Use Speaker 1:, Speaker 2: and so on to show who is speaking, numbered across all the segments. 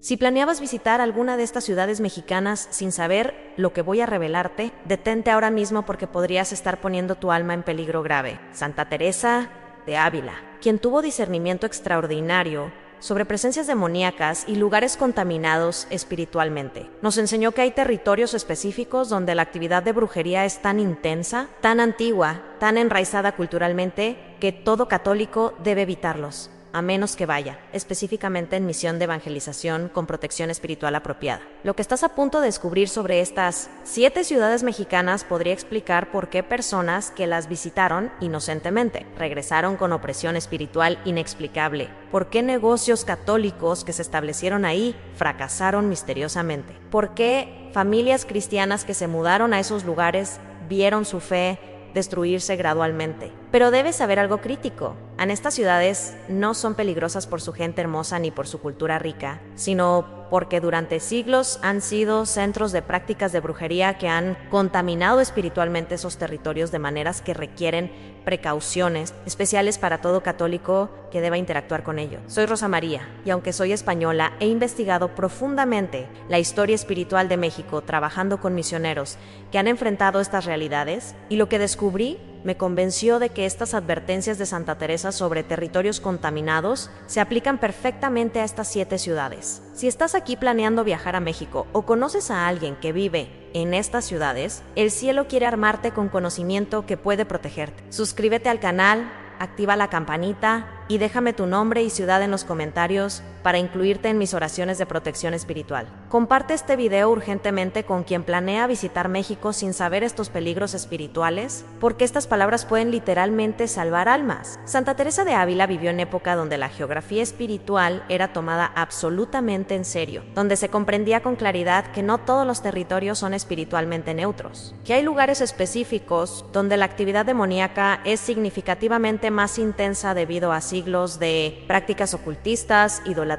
Speaker 1: Si planeabas visitar alguna de estas ciudades mexicanas sin saber lo que voy a revelarte, detente ahora mismo porque podrías estar poniendo tu alma en peligro grave. Santa Teresa de Ávila, quien tuvo discernimiento extraordinario sobre presencias demoníacas y lugares contaminados espiritualmente. Nos enseñó que hay territorios específicos donde la actividad de brujería es tan intensa, tan antigua, tan enraizada culturalmente, que todo católico debe evitarlos, a menos que vaya, específicamente en misión de evangelización con protección espiritual apropiada. Lo que estás a punto de descubrir sobre estas 7 ciudades mexicanas podría explicar por qué personas que las visitaron inocentemente regresaron con opresión espiritual inexplicable, por qué negocios católicos que se establecieron ahí fracasaron misteriosamente, por qué familias cristianas que se mudaron a esos lugares vieron su fe destruirse gradualmente. Pero debes saber algo crítico. Estas ciudades no son peligrosas por su gente hermosa ni por su cultura rica, sino porque durante siglos han sido centros de prácticas de brujería que han contaminado espiritualmente esos territorios de maneras que requieren precauciones especiales para todo católico que deba interactuar con ellos. Soy Rosa María, y aunque soy española, he investigado profundamente la historia espiritual de México trabajando con misioneros que han enfrentado estas realidades, y lo que descubrí me convenció de que estas advertencias de Santa Teresa sobre territorios contaminados se aplican perfectamente a estas 7 ciudades. Si estás aquí planeando viajar a México o conoces a alguien que vive en estas ciudades, el cielo quiere armarte con conocimiento que puede protegerte. Suscríbete al canal, activa la campanita y déjame tu nombre y ciudad en los comentarios para incluirte en mis oraciones de protección espiritual. Comparte este video urgentemente con quien planea visitar México sin saber estos peligros espirituales, porque estas palabras pueden literalmente salvar almas. Santa Teresa de Ávila vivió en época donde la geografía espiritual era tomada absolutamente en serio, donde se comprendía con claridad que no todos los territorios son espiritualmente neutros, que hay lugares específicos donde la actividad demoníaca es significativamente más intensa debido a siglos de prácticas ocultistas, idolatría,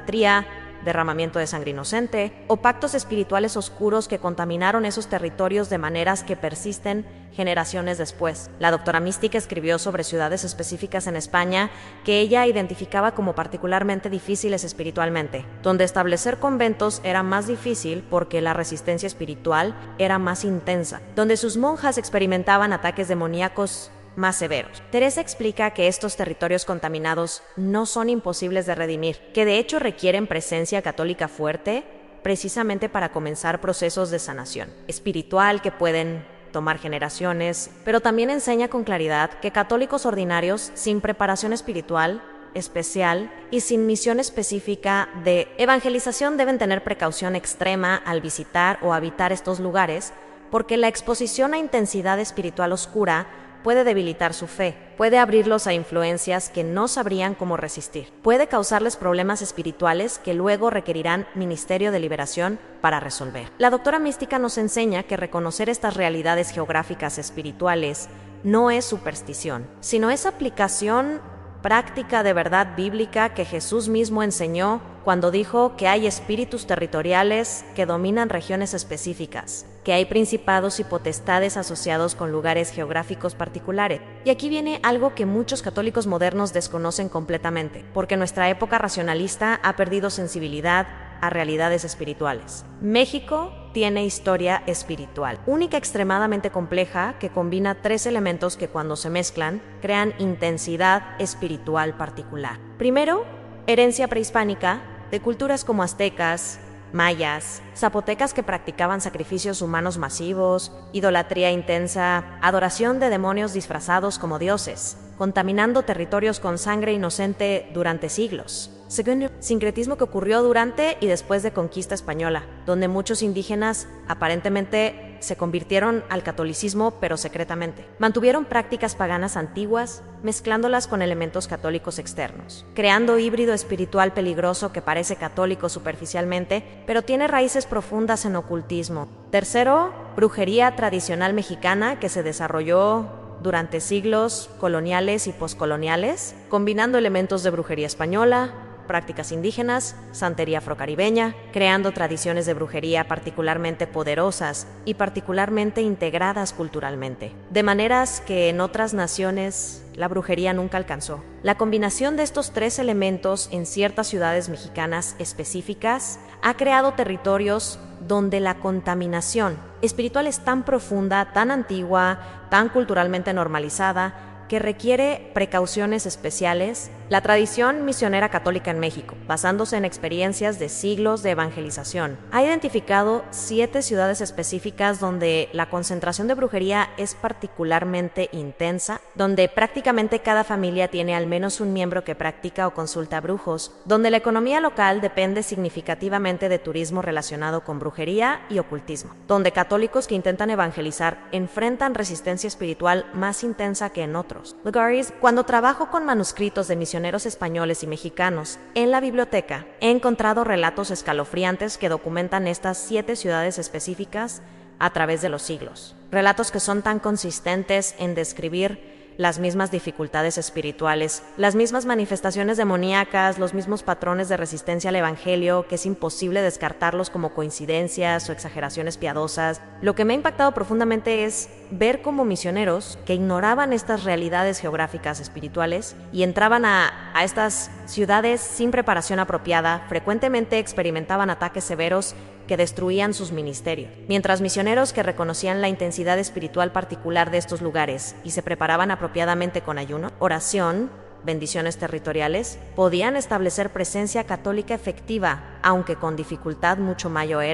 Speaker 1: derramamiento de sangre inocente o pactos espirituales oscuros que contaminaron esos territorios de maneras que persisten generaciones después. La doctora mística escribió sobre ciudades específicas en España que ella identificaba como particularmente difíciles espiritualmente, donde establecer conventos era más difícil porque la resistencia espiritual era más intensa, donde sus monjas experimentaban ataques demoníacos más severos. Teresa explica que estos territorios contaminados no son imposibles de redimir, que de hecho requieren presencia católica fuerte precisamente para comenzar procesos de sanación espiritual que pueden tomar generaciones, pero también enseña con claridad que católicos ordinarios sin preparación espiritual especial y sin misión específica de evangelización deben tener precaución extrema al visitar o habitar estos lugares, porque la exposición a intensidad espiritual oscura puede debilitar su fe, puede abrirlos a influencias que no sabrían cómo resistir, puede causarles problemas espirituales que luego requerirán ministerio de liberación para resolver. La doctora mística nos enseña que reconocer estas realidades geográficas espirituales no es superstición, sino es aplicación práctica de verdad bíblica que Jesús mismo enseñó cuando dijo que hay espíritus territoriales que dominan regiones específicas, que hay principados y potestades asociados con lugares geográficos particulares. Y aquí viene algo que muchos católicos modernos desconocen completamente, porque nuestra época racionalista ha perdido sensibilidad a realidades espirituales. México tiene historia espiritual, única, extremadamente compleja, que combina 3 elementos que cuando se mezclan crean intensidad espiritual particular. Primero, herencia prehispánica de culturas como aztecas, mayas, zapotecas que practicaban sacrificios humanos masivos, idolatría intensa, adoración de demonios disfrazados como dioses, contaminando territorios con sangre inocente durante siglos. Segundo, sincretismo que ocurrió durante y después de conquista española, donde muchos indígenas aparentemente se convirtieron al catolicismo, pero secretamente. Mantuvieron prácticas paganas antiguas, mezclándolas con elementos católicos externos, creando híbrido espiritual peligroso que parece católico superficialmente, pero tiene raíces profundas en ocultismo. Tercero, brujería tradicional mexicana que se desarrolló durante siglos coloniales y poscoloniales, combinando elementos de brujería española, prácticas indígenas, santería afrocaribeña, creando tradiciones de brujería particularmente poderosas y particularmente integradas culturalmente, de maneras que en otras naciones la brujería nunca alcanzó. La combinación de estos tres elementos en ciertas ciudades mexicanas específicas ha creado territorios donde la contaminación espiritual es tan profunda, tan antigua, tan culturalmente normalizada, que requiere precauciones especiales. La tradición misionera católica en México, basándose en experiencias de siglos de evangelización, ha identificado 7 ciudades específicas donde la concentración de brujería es particularmente intensa, donde prácticamente cada familia tiene al menos un miembro que practica o consulta brujos, donde la economía local depende significativamente de turismo relacionado con brujería y ocultismo, donde católicos que intentan evangelizar enfrentan resistencia espiritual más intensa que en otros lugares. Cuando trabajo con manuscritos de misioneros españoles y mexicanos en la biblioteca, he encontrado relatos escalofriantes que documentan estas 7 ciudades específicas a través de los siglos. Relatos que son tan consistentes en describir las mismas dificultades espirituales, las mismas manifestaciones demoníacas, los mismos patrones de resistencia al evangelio, que es imposible descartarlos como coincidencias o exageraciones piadosas. Lo que me ha impactado profundamente es ver cómo misioneros que ignoraban estas realidades geográficas espirituales y entraban a estas ciudades sin preparación apropiada, frecuentemente experimentaban ataques severos que destruían sus ministerios, mientras misioneros que reconocían la intensidad espiritual particular de estos lugares y se preparaban apropiadamente con ayuno, oración, bendiciones territoriales, podían establecer presencia católica efectiva, aunque con dificultad mucho mayor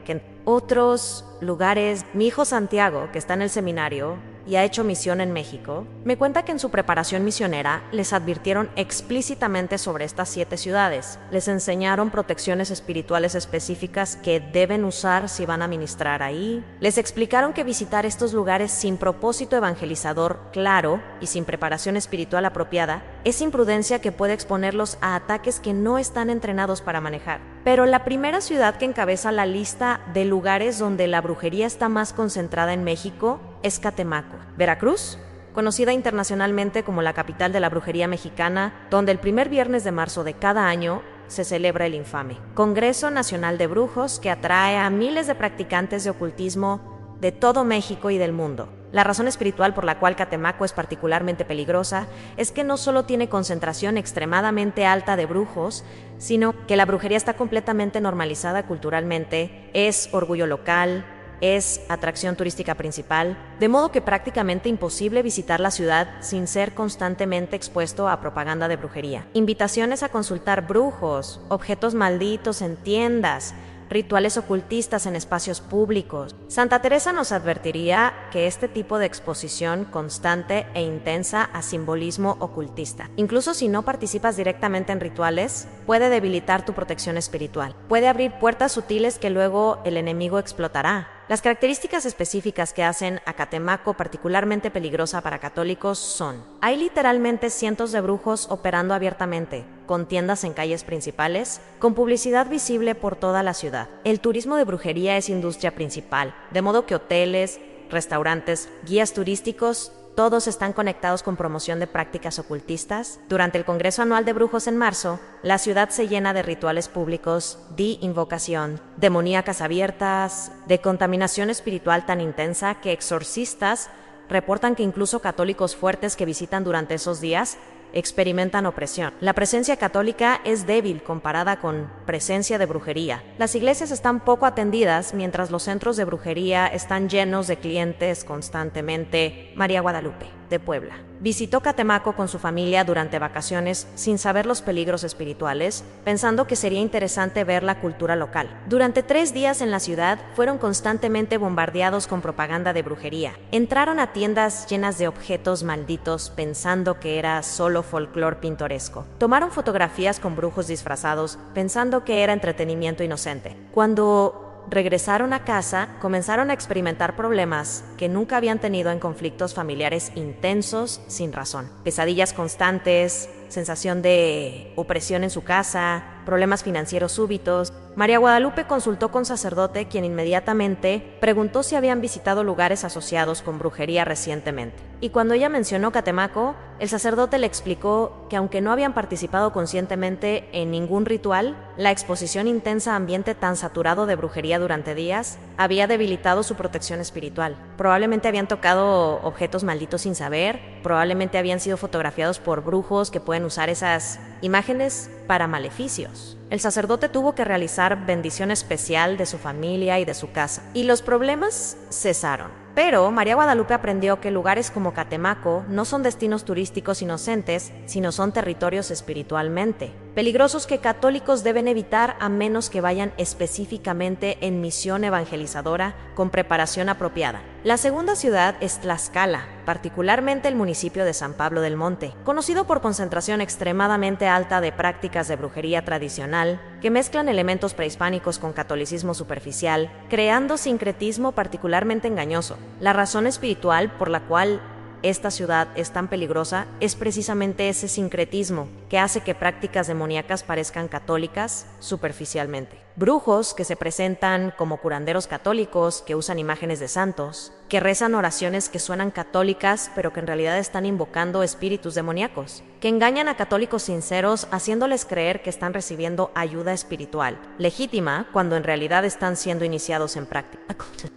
Speaker 1: que en otros lugares. Mi hijo Santiago, que está en el seminario y ha hecho misión en México, me cuenta que en su preparación misionera les advirtieron explícitamente sobre estas 7 ciudades. Les enseñaron protecciones espirituales específicas que deben usar si van a ministrar ahí. Les explicaron que visitar estos lugares sin propósito evangelizador claro y sin preparación espiritual apropiada es imprudencia que puede exponerlos a ataques que no están entrenados para manejar. Pero la primera ciudad que encabeza la lista de lugares donde la brujería está más concentrada en México es Catemaco, Veracruz, conocida internacionalmente como la capital de la brujería mexicana, donde el primer viernes de marzo de cada año se celebra el infame Congreso Nacional de Brujos, que atrae a miles de practicantes de ocultismo de todo México y del mundo. La razón espiritual por la cual Catemaco es particularmente peligrosa es que no solo tiene concentración extremadamente alta de brujos, sino que la brujería está completamente normalizada culturalmente, es orgullo local, es atracción turística principal, de modo que prácticamente imposible visitar la ciudad sin ser constantemente expuesto a propaganda de brujería. Invitaciones a consultar brujos, objetos malditos en tiendas, rituales ocultistas en espacios públicos. Santa Teresa nos advertiría que este tipo de exposición constante e intensa a simbolismo ocultista, incluso si no participas directamente en rituales, puede debilitar tu protección espiritual. Puede abrir puertas sutiles que luego el enemigo explotará. Las características específicas que hacen a Catemaco particularmente peligrosa para católicos son: hay literalmente cientos de brujos operando abiertamente, con tiendas en calles principales, con publicidad visible por toda la ciudad. El turismo de brujería es industria principal, de modo que hoteles, restaurantes, guías turísticos, todos están conectados con promoción de prácticas ocultistas. Durante el Congreso Anual de Brujos en marzo, la ciudad se llena de rituales públicos, de invocación, demoníacas abiertas, de contaminación espiritual tan intensa que exorcistas reportan que incluso católicos fuertes que visitan durante esos días experimentan opresión. La presencia católica es débil comparada con presencia de brujería. Las iglesias están poco atendidas mientras los centros de brujería están llenos de clientes constantemente. María Guadalupe, de Puebla, visitó Catemaco con su familia durante vacaciones sin saber los peligros espirituales, pensando que sería interesante ver la cultura local. Durante 3 días en la ciudad fueron constantemente bombardeados con propaganda de brujería. Entraron a tiendas llenas de objetos malditos pensando que era solo folclore pintoresco. Tomaron fotografías con brujos disfrazados pensando que era entretenimiento inocente. Cuando regresaron a casa, comenzaron a experimentar problemas que nunca habían tenido en conflictos familiares intensos sin razón. Pesadillas constantes, sensación de opresión en su casa, problemas financieros súbitos. María Guadalupe consultó con sacerdote, quien inmediatamente preguntó si habían visitado lugares asociados con brujería recientemente. Y cuando ella mencionó Catemaco, el sacerdote le explicó que aunque no habían participado conscientemente en ningún ritual, la exposición intensa a ambiente tan saturado de brujería durante días había debilitado su protección espiritual. Probablemente habían tocado objetos malditos sin saber, probablemente habían sido fotografiados por brujos que pueden usar esas imágenes para maleficios. El sacerdote tuvo que realizar bendición especial de su familia y de su casa, y los problemas cesaron. Pero María Guadalupe aprendió que lugares como Catemaco no son destinos turísticos inocentes, sino son territorios espiritualmente peligrosos que católicos deben evitar a menos que vayan específicamente en misión evangelizadora con preparación apropiada. La segunda ciudad es Tlaxcala, particularmente el municipio de San Pablo del Monte, conocido por concentración extremadamente alta de prácticas de brujería tradicional que mezclan elementos prehispánicos con catolicismo superficial, creando sincretismo particularmente engañoso. La razón espiritual por la cual esta ciudad es tan peligrosa es precisamente ese sincretismo que hace que prácticas demoníacas parezcan católicas superficialmente. Brujos que se presentan como curanderos católicos, que usan imágenes de santos, que rezan oraciones que suenan católicas pero que en realidad están invocando espíritus demoníacos, que engañan a católicos sinceros haciéndoles creer que están recibiendo ayuda espiritual, legítima cuando en realidad están siendo iniciados en práctica.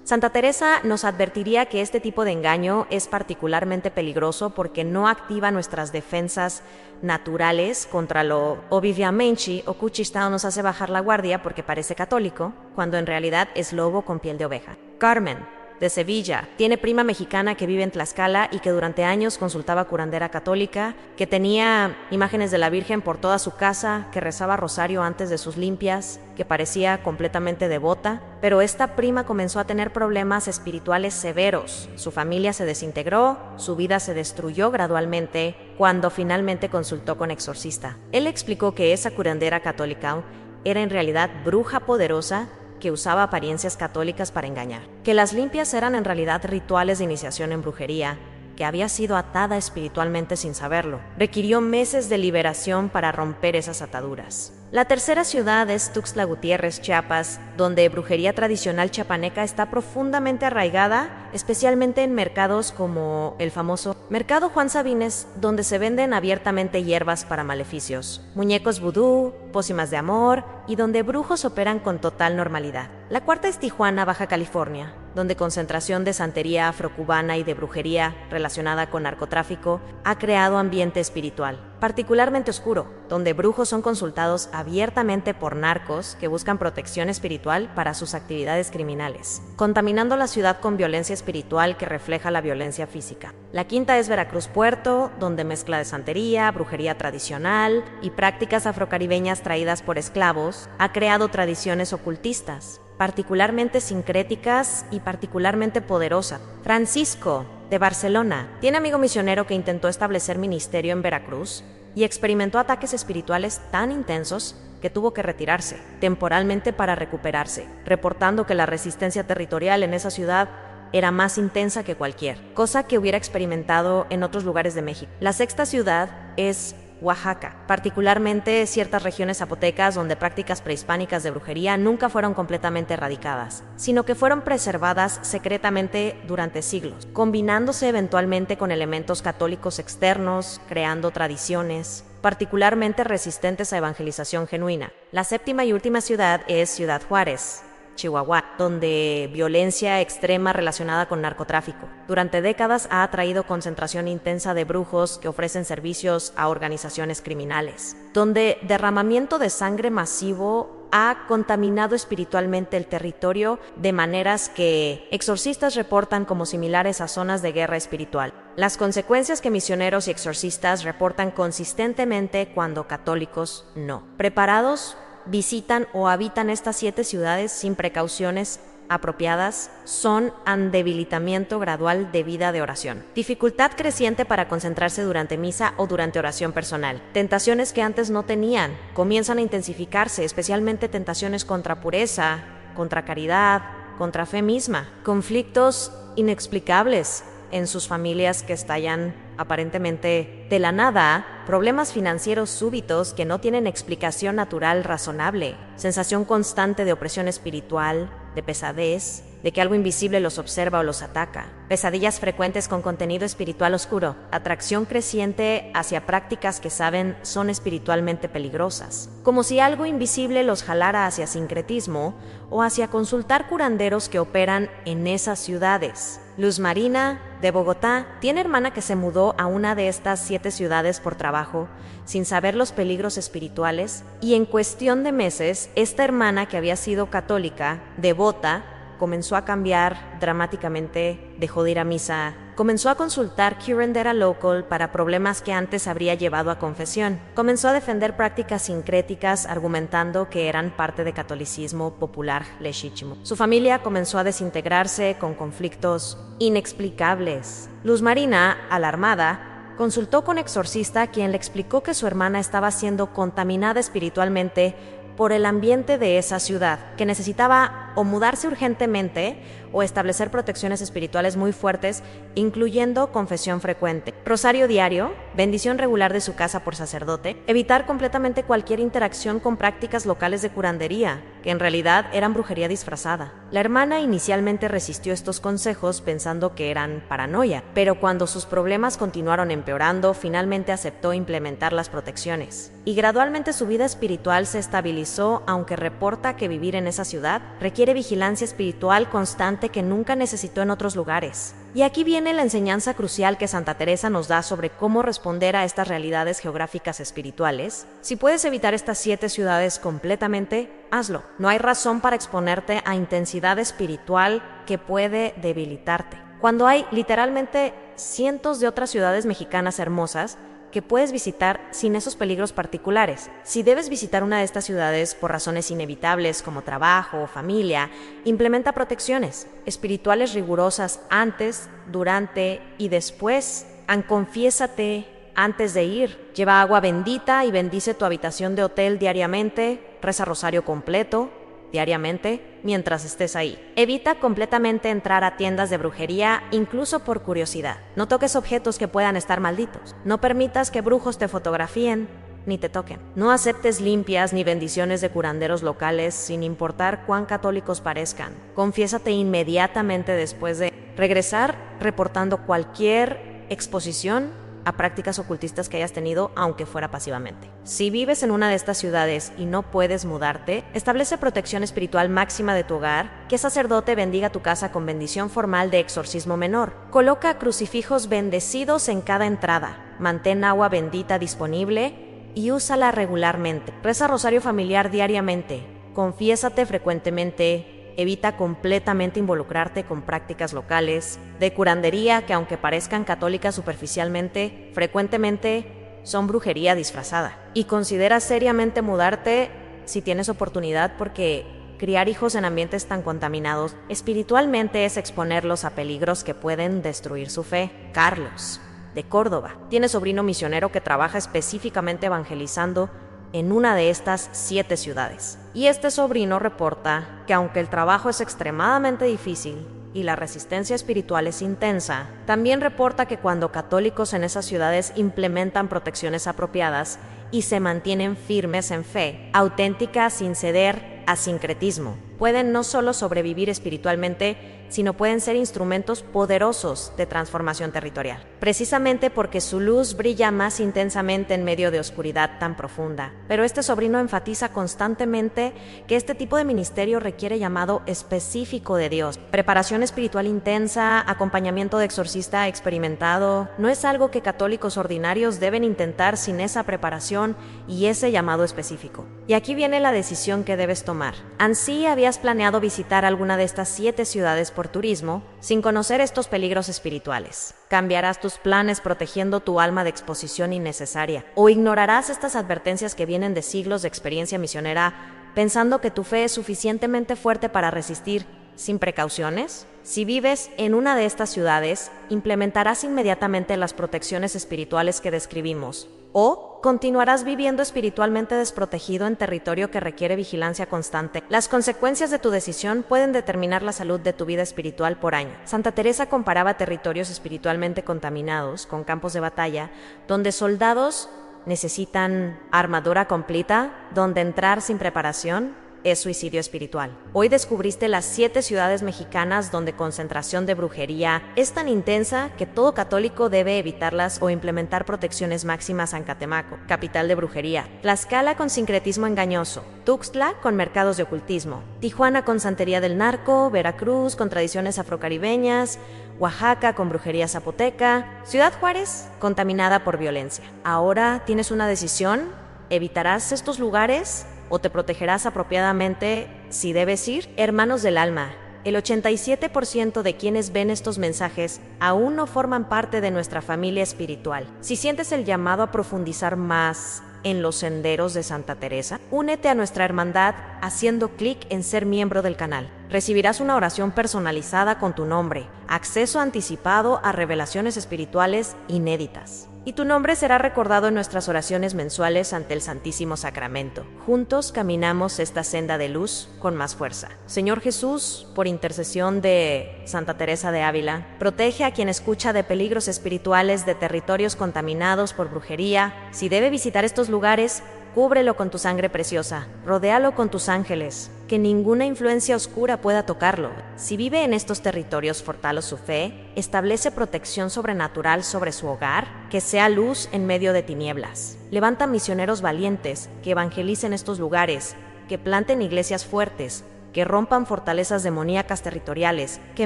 Speaker 1: Santa Teresa nos advertiría que este tipo de engaño es particularmente peligroso porque no activa nuestras defensas naturales contra lo obviamente o cuchistao nos hace bajar la guardia porque parece católico, cuando en realidad es lobo con piel de oveja. Carmen, de Sevilla, tiene prima mexicana que vive en Tlaxcala y que durante años consultaba curandera católica, que tenía imágenes de la Virgen por toda su casa, que rezaba rosario antes de sus limpias, que parecía completamente devota, pero esta prima comenzó a tener problemas espirituales severos. Su familia se desintegró, su vida se destruyó gradualmente cuando finalmente consultó con exorcista. Él explicó que esa curandera católica era en realidad bruja poderosa que usaba apariencias católicas para engañar, que las limpias eran en realidad rituales de iniciación en brujería, que había sido atada espiritualmente sin saberlo. Requirió meses de liberación para romper esas ataduras. La tercera ciudad es Tuxtla Gutiérrez, Chiapas, donde brujería tradicional chiapaneca está profundamente arraigada, especialmente en mercados como el famoso Mercado Juan Sabines, donde se venden abiertamente hierbas para maleficios, muñecos vudú, pócimas de amor y donde brujos operan con total normalidad. La cuarta es Tijuana, Baja California, donde concentración de santería afrocubana y de brujería relacionada con narcotráfico ha creado ambiente espiritual, particularmente oscuro, donde brujos son consultados abiertamente por narcos que buscan protección espiritual para sus actividades criminales, contaminando la ciudad con violencia espiritual que refleja la violencia física. La quinta es Veracruz Puerto, donde mezcla de santería, brujería tradicional y prácticas afrocaribeñas traídas por esclavos ha creado tradiciones ocultistas, particularmente sincréticas y particularmente poderosas. Francisco, de Barcelona, tiene amigo misionero que intentó establecer ministerio en Veracruz y experimentó ataques espirituales tan intensos que tuvo que retirarse temporalmente para recuperarse, reportando que la resistencia territorial en esa ciudad era más intensa que cualquier cosa que hubiera experimentado en otros lugares de México. La sexta ciudad es Oaxaca, particularmente ciertas regiones zapotecas donde prácticas prehispánicas de brujería nunca fueron completamente erradicadas, sino que fueron preservadas secretamente durante siglos, combinándose eventualmente con elementos católicos externos, creando tradiciones particularmente resistentes a evangelización genuina. La séptima y última ciudad es Ciudad Juárez, Chihuahua, donde violencia extrema relacionada con narcotráfico. Durante décadas ha atraído concentración intensa de brujos que ofrecen servicios a organizaciones criminales, donde derramamiento de sangre masivo ha contaminado espiritualmente el territorio de maneras que exorcistas reportan como similares a zonas de guerra espiritual. Las consecuencias que misioneros y exorcistas reportan consistentemente cuando católicos no. ¿Preparados? Visitan o habitan estas 7 ciudades sin precauciones apropiadas, son un debilitamiento gradual de vida de oración, dificultad creciente para concentrarse durante misa o durante oración personal, tentaciones que antes no tenían, comienzan a intensificarse, especialmente tentaciones contra pureza, contra caridad, contra fe misma, conflictos inexplicables en sus familias que estallan aparentemente de la nada, problemas financieros súbitos que no tienen explicación natural razonable, sensación constante de opresión espiritual, de pesadez, de que algo invisible los observa o los ataca, pesadillas frecuentes con contenido espiritual oscuro, atracción creciente hacia prácticas que saben son espiritualmente peligrosas, como si algo invisible los jalara hacia sincretismo o hacia consultar curanderos que operan en esas ciudades. Luz Marina, de Bogotá, tiene hermana que se mudó a una de estas 7 ciudades por trabajo, sin saber los peligros espirituales, y en cuestión de meses, esta hermana que había sido católica, devota, comenzó a cambiar dramáticamente, dejó de ir a misa, comenzó a consultar curandera local para problemas que antes habría llevado a confesión, comenzó a defender prácticas sincréticas argumentando que eran parte de catolicismo popular legítimo. Su familia comenzó a desintegrarse con conflictos inexplicables. Luz Marina, alarmada, consultó con exorcista, quien le explicó que su hermana estaba siendo contaminada espiritualmente por el ambiente de esa ciudad, que necesitaba o mudarse urgentemente o establecer protecciones espirituales muy fuertes, incluyendo confesión frecuente, rosario diario, bendición regular de su casa por sacerdote, evitar completamente cualquier interacción con prácticas locales de curandería, que en realidad eran brujería disfrazada. La hermana inicialmente resistió estos consejos pensando que eran paranoia, pero cuando sus problemas continuaron empeorando, finalmente aceptó implementar las protecciones. Y gradualmente su vida espiritual se estabilizó, aunque reporta que vivir en esa ciudad requiere vigilancia espiritual constante que nunca necesitó en otros lugares. Y aquí viene la enseñanza crucial que Santa Teresa nos da sobre cómo responder a estas realidades geográficas espirituales. Si puedes evitar estas 7 ciudades completamente, hazlo. No hay razón para exponerte a intensidad espiritual que puede debilitarte, cuando hay literalmente cientos de otras ciudades mexicanas hermosas que puedes visitar sin esos peligros particulares. Si debes visitar una de estas ciudades por razones inevitables como trabajo o familia, implementa protecciones espirituales rigurosas antes, durante y después. Confiésate antes de ir. Lleva agua bendita y bendice tu habitación de hotel diariamente. Reza rosario completo diariamente mientras estés ahí. Evita completamente entrar a tiendas de brujería, incluso por curiosidad. No toques objetos que puedan estar malditos. No permitas que brujos te fotografíen ni te toquen. No aceptes limpias ni bendiciones de curanderos locales, sin importar cuán católicos parezcan. Confiésate inmediatamente después de regresar, reportando cualquier exposición a prácticas ocultistas que hayas tenido, aunque fuera pasivamente. Si vives en una de estas ciudades y no puedes mudarte, establece protección espiritual máxima de tu hogar, que sacerdote bendiga tu casa con bendición formal de exorcismo menor. Coloca crucifijos bendecidos en cada entrada. Mantén agua bendita disponible y úsala regularmente. Reza rosario familiar diariamente. Confiésate frecuentemente. Evita completamente involucrarte con prácticas locales de curandería que, aunque parezcan católicas superficialmente, frecuentemente son brujería disfrazada. Y considera seriamente mudarte si tienes oportunidad, porque criar hijos en ambientes tan contaminados espiritualmente es exponerlos a peligros que pueden destruir su fe. Carlos, de Córdoba, tiene sobrino misionero que trabaja específicamente evangelizando en una de estas 7 ciudades. Y este sobrino reporta que aunque el trabajo es extremadamente difícil y la resistencia espiritual es intensa, también reporta que cuando católicos en esas ciudades implementan protecciones apropiadas y se mantienen firmes en fe, auténtica sin ceder a sincretismo, pueden no solo sobrevivir espiritualmente, sino pueden ser instrumentos poderosos de transformación territorial, precisamente porque su luz brilla más intensamente en medio de oscuridad tan profunda. Pero este sobrino enfatiza constantemente que este tipo de ministerio requiere llamado específico de Dios, preparación espiritual intensa, acompañamiento de exorcista experimentado. No es algo que católicos ordinarios deben intentar sin esa preparación y ese llamado específico. Y aquí viene la decisión que debes tomar. Ansí habías planeado visitar alguna de estas 7 ciudades por turismo sin conocer estos peligros espirituales. Cambiarás tus planes protegiendo tu alma de exposición innecesaria, o ignorarás estas advertencias que vienen de siglos de experiencia misionera pensando que tu fe es suficientemente fuerte para resistir sin precauciones. Si vives en una de estas ciudades, implementarás inmediatamente las protecciones espirituales que describimos. o continuarás viviendo espiritualmente desprotegido en territorio que requiere vigilancia constante. Las consecuencias de tu decisión pueden determinar la salud de tu vida espiritual por año. Santa Teresa comparaba territorios espiritualmente contaminados con campos de batalla, donde soldados necesitan armadura completa, donde entrar sin preparación es suicidio espiritual. Hoy descubriste las 7 ciudades mexicanas donde concentración de brujería es tan intensa que todo católico debe evitarlas o implementar protecciones máximas en Catemaco, capital de brujería; Tlaxcala con sincretismo engañoso; Tuxtla con mercados de ocultismo; Tijuana con santería del narco; Veracruz con tradiciones afrocaribeñas; Oaxaca con brujería zapoteca; Ciudad Juárez contaminada por violencia. Ahora tienes una decisión: ¿evitarás estos lugares o te protegerás apropiadamente si debes ir? Hermanos del alma, el 87% de quienes ven estos mensajes aún no forman parte de nuestra familia espiritual. Si sientes el llamado a profundizar más en los senderos de Santa Teresa, únete a nuestra hermandad haciendo clic en ser miembro del canal. Recibirás una oración personalizada con tu nombre, acceso anticipado a revelaciones espirituales inéditas, y tu nombre será recordado en nuestras oraciones mensuales ante el Santísimo Sacramento. Juntos caminamos esta senda de luz con más fuerza. Señor Jesús, por intercesión de Santa Teresa de Ávila, protege a quien escucha de peligros espirituales, de territorios contaminados por brujería. Si debe visitar estos lugares, cúbrelo con tu sangre preciosa, rodéalo con tus ángeles, que ninguna influencia oscura pueda tocarlo. Si vive en estos territorios, fortalece su fe, establece protección sobrenatural sobre su hogar, que sea luz en medio de tinieblas. Levanta misioneros valientes que evangelicen estos lugares, que planten iglesias fuertes, que rompan fortalezas demoníacas territoriales, que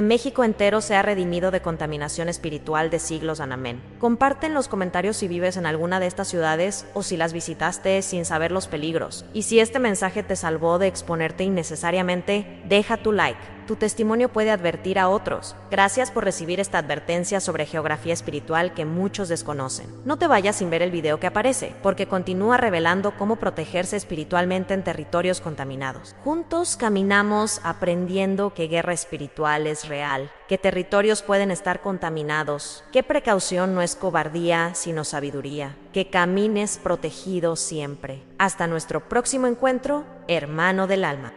Speaker 1: México entero sea redimido de contaminación espiritual de siglos. Amén. Comparte en los comentarios si vives en alguna de estas ciudades o si las visitaste sin saber los peligros. Y si este mensaje te salvó de exponerte innecesariamente, deja tu like. Tu testimonio puede advertir a otros. Gracias por recibir esta advertencia sobre geografía espiritual que muchos desconocen. No te vayas sin ver el video que aparece, porque continúa revelando cómo protegerse espiritualmente en territorios contaminados. Juntos caminamos aprendiendo que guerra espiritual es real, que territorios pueden estar contaminados, que precaución no es cobardía, sino sabiduría, que camines protegido siempre. Hasta nuestro próximo encuentro, hermano del alma.